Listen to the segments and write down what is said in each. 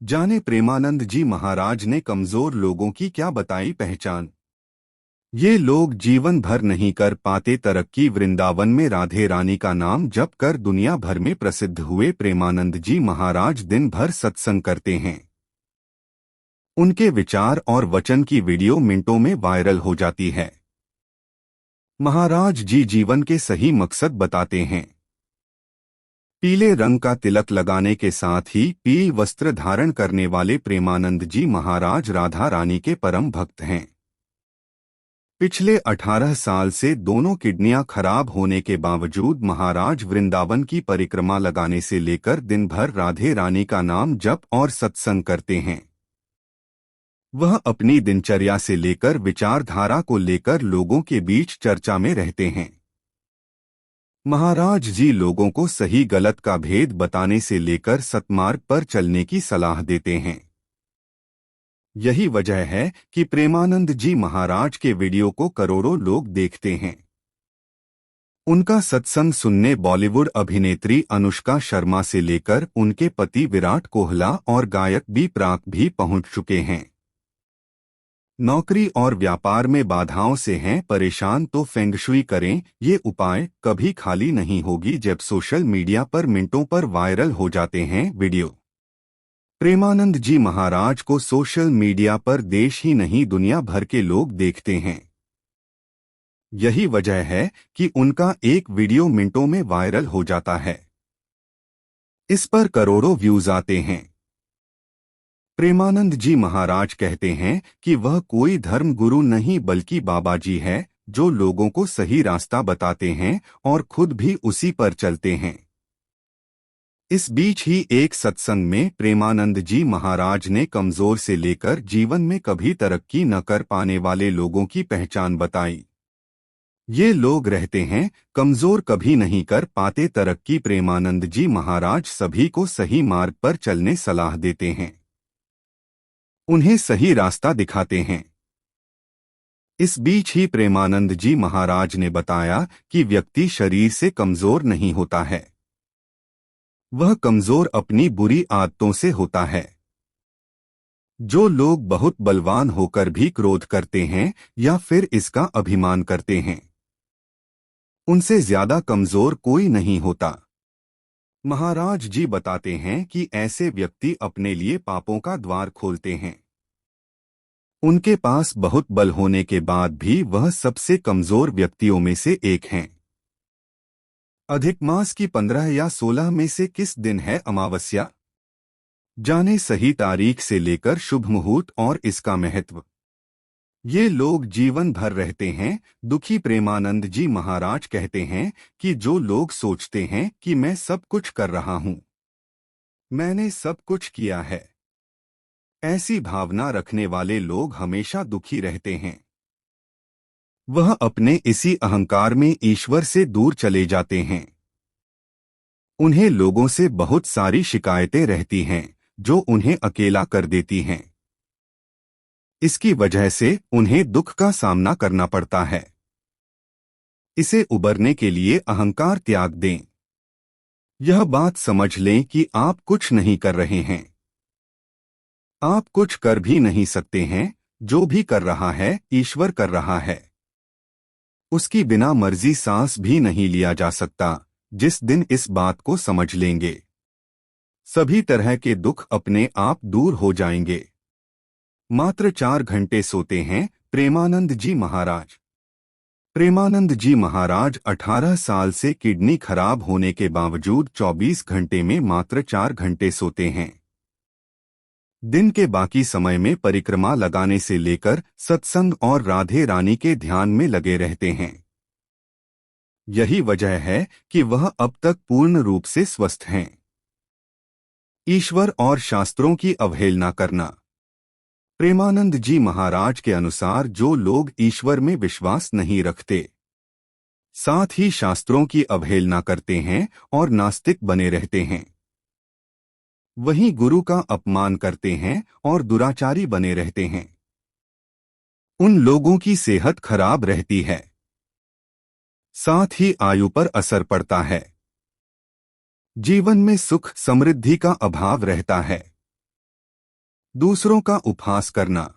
जाने प्रेमानंद जी महाराज ने कमजोर लोगों की क्या बताई पहचान। ये लोग जीवन भर नहीं कर पाते तरक्की। वृंदावन में राधे रानी का नाम जप कर दुनिया भर में प्रसिद्ध हुए प्रेमानंद जी महाराज दिन भर सत्संग करते हैं। उनके विचार और वचन की वीडियो मिनटों में वायरल हो जाती है। महाराज जी जीवन के सही मकसद बताते हैं। पीले रंग का तिलक लगाने के साथ ही पीले वस्त्र धारण करने वाले प्रेमानंद जी महाराज राधा रानी के परम भक्त हैं। पिछले 18 साल से दोनों किडनियां खराब होने के बावजूद महाराज वृंदावन की परिक्रमा लगाने से लेकर दिन भर राधे रानी का नाम जप और सत्संग करते हैं। वह अपनी दिनचर्या से लेकर विचारधारा को लेकर लोगों के बीच चर्चा में रहते हैं। महाराज जी लोगों को सही गलत का भेद बताने से लेकर सत्मार्ग पर चलने की सलाह देते हैं। यही वजह है कि प्रेमानंद जी महाराज के वीडियो को करोड़ों लोग देखते हैं। उनका सत्संग सुनने बॉलीवुड अभिनेत्री अनुष्का शर्मा से लेकर उनके पति विराट कोहली और गायक बी प्राक भी पहुंच चुके हैं। नौकरी और व्यापार में बाधाओं से हैं परेशान तो फेंगशुई करें, ये उपाय कभी खाली नहीं होगी। जब सोशल मीडिया पर मिनटों पर वायरल हो जाते हैं वीडियो। प्रेमानंद जी महाराज को सोशल मीडिया पर देश ही नहीं दुनिया भर के लोग देखते हैं। यही वजह है कि उनका एक वीडियो मिनटों में वायरल हो जाता है। इस पर करोड़ों व्यूज आते हैं। प्रेमानंद जी महाराज कहते हैं कि वह कोई धर्म गुरु नहीं बल्कि बाबा जी है, जो लोगों को सही रास्ता बताते हैं और खुद भी उसी पर चलते हैं। इस बीच ही एक सत्संग में प्रेमानंद जी महाराज ने कमजोर से लेकर जीवन में कभी तरक्की न कर पाने वाले लोगों की पहचान बताई। ये लोग रहते हैं कमजोर, कभी नहीं कर पाते तरक्की। प्रेमानंद जी महाराज सभी को सही मार्ग पर चलने सलाह देते हैं, उन्हें सही रास्ता दिखाते हैं। इस बीच ही प्रेमानंद जी महाराज ने बताया कि व्यक्ति शरीर से कमजोर नहीं होता है, वह कमजोर अपनी बुरी आदतों से होता है। जो लोग बहुत बलवान होकर भी क्रोध करते हैं या फिर इसका अभिमान करते हैं, उनसे ज्यादा कमजोर कोई नहीं होता। महाराज जी बताते हैं कि ऐसे व्यक्ति अपने लिए पापों का द्वार खोलते हैं। उनके पास बहुत बल होने के बाद भी वह सबसे कमजोर व्यक्तियों में से एक हैं। अधिक मास की 15 या 16 में से किस दिन है अमावस्या? जाने सही तारीख से लेकर शुभ मुहूर्त और इसका महत्व। ये लोग जीवन भर रहते हैं दुखी। प्रेमानंद जी महाराज कहते हैं कि जो लोग सोचते हैं कि मैं सब कुछ कर रहा हूं, मैंने सब कुछ किया है, ऐसी भावना रखने वाले लोग हमेशा दुखी रहते हैं। वह अपने इसी अहंकार में ईश्वर से दूर चले जाते हैं। उन्हें लोगों से बहुत सारी शिकायतें रहती हैं जो उन्हें अकेला कर देती हैं। इसकी वजह से उन्हें दुख का सामना करना पड़ता है। इसे उबरने के लिए अहंकार त्याग दें। यह बात समझ लें कि आप कुछ नहीं कर रहे हैं, आप कुछ कर भी नहीं सकते हैं। जो भी कर रहा है ईश्वर कर रहा है। उसकी बिना मर्जी सांस भी नहीं लिया जा सकता। जिस दिन इस बात को समझ लेंगे, सभी तरह के दुख अपने आप दूर हो जाएंगे। मात्र 4 घंटे सोते हैं प्रेमानंद जी महाराज। प्रेमानंद जी महाराज 18 साल से किडनी खराब होने के बावजूद 24 घंटे में मात्र 4 घंटे सोते हैं। दिन के बाकी समय में परिक्रमा लगाने से लेकर सत्संग और राधे रानी के ध्यान में लगे रहते हैं। यही वजह है कि वह अब तक पूर्ण रूप से स्वस्थ हैं। ईश्वर और शास्त्रों की अवहेलना करना। प्रेमानंद जी महाराज के अनुसार जो लोग ईश्वर में विश्वास नहीं रखते, साथ ही शास्त्रों की अवहेलना करते हैं और नास्तिक बने रहते हैं, वहीं गुरु का अपमान करते हैं और दुराचारी बने रहते हैं, उन लोगों की सेहत खराब रहती है, साथ ही आयु पर असर पड़ता है। जीवन में सुख समृद्धि का अभाव रहता है। दूसरों का उपहास करना।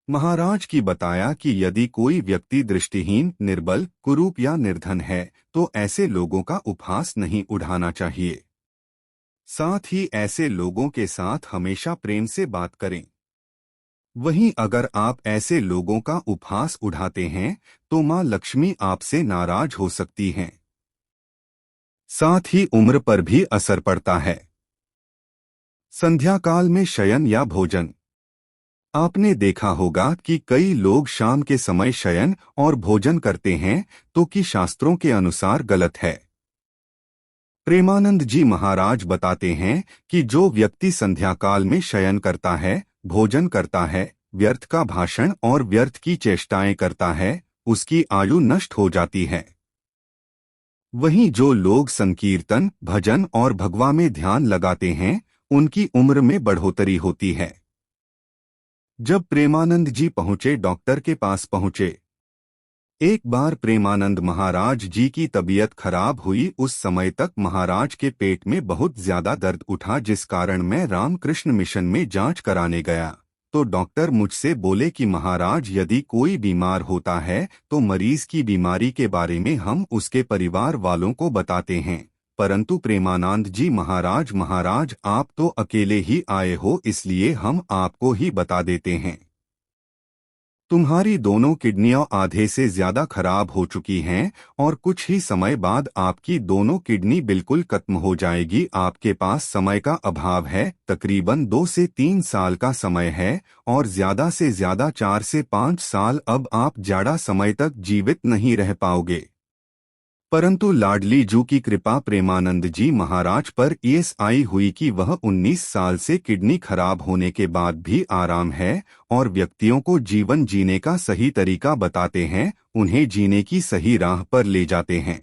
महाराज की बताया कि यदि कोई व्यक्ति दृष्टिहीन, निर्बल, कुरूप या निर्धन है तो ऐसे लोगों का उपहास नहीं उड़ाना चाहिए। साथ ही ऐसे लोगों के साथ हमेशा प्रेम से बात करें। वहीं अगर आप ऐसे लोगों का उपहास उड़ाते हैं तो मां लक्ष्मी आपसे नाराज हो सकती हैं। साथ ही उम्र पर भी असर पड़ता है। संध्या काल में शयन या भोजन। आपने देखा होगा कि कई लोग शाम के समय शयन और भोजन करते हैं तो कि शास्त्रों के अनुसार गलत है। प्रेमानंद जी महाराज बताते हैं कि जो व्यक्ति संध्या काल में शयन करता है, भोजन करता है, व्यर्थ का भाषण और व्यर्थ की चेष्टाएं करता है, उसकी आयु नष्ट हो जाती है। वहीं जो लोग संकीर्तन, भजन और भगवा में ध्यान लगाते हैं, उनकी उम्र में बढ़ोतरी होती है। जब प्रेमानंद जी पहुंचे, डॉक्टर के पास पहुंचे। एक बार प्रेमानंद महाराज जी की तबीयत खराब हुई। उस समय तक महाराज के पेट में बहुत ज्यादा दर्द उठा, जिस कारण मैं रामकृष्ण मिशन में जांच कराने गया तो डॉक्टर मुझसे बोले कि महाराज, यदि कोई बीमार होता है तो मरीज की बीमारी के बारे में हम उसके परिवार वालों को बताते हैं, परंतु प्रेमानंद जी महाराज आप तो अकेले ही आए हो, इसलिए हम आपको ही बता देते हैं। तुम्हारी दोनों किडनियां आधे से ज्यादा खराब हो चुकी हैं और कुछ ही समय बाद आपकी दोनों किडनी बिल्कुल खत्म हो जाएगी। आपके पास समय का अभाव है, तकरीबन 2 से 3 साल का समय है और ज्यादा से ज्यादा 4 से 5 साल। अब आप ज्यादा समय तक जीवित नहीं रह पाओगे। परंतु लाडली जू की कृपा प्रेमानंद जी महाराज पर आई हुई कि वह 19 साल से किडनी खराब होने के बाद भी आराम है और व्यक्तियों को जीवन जीने का सही तरीका बताते हैं, उन्हें जीने की सही राह पर ले जाते हैं।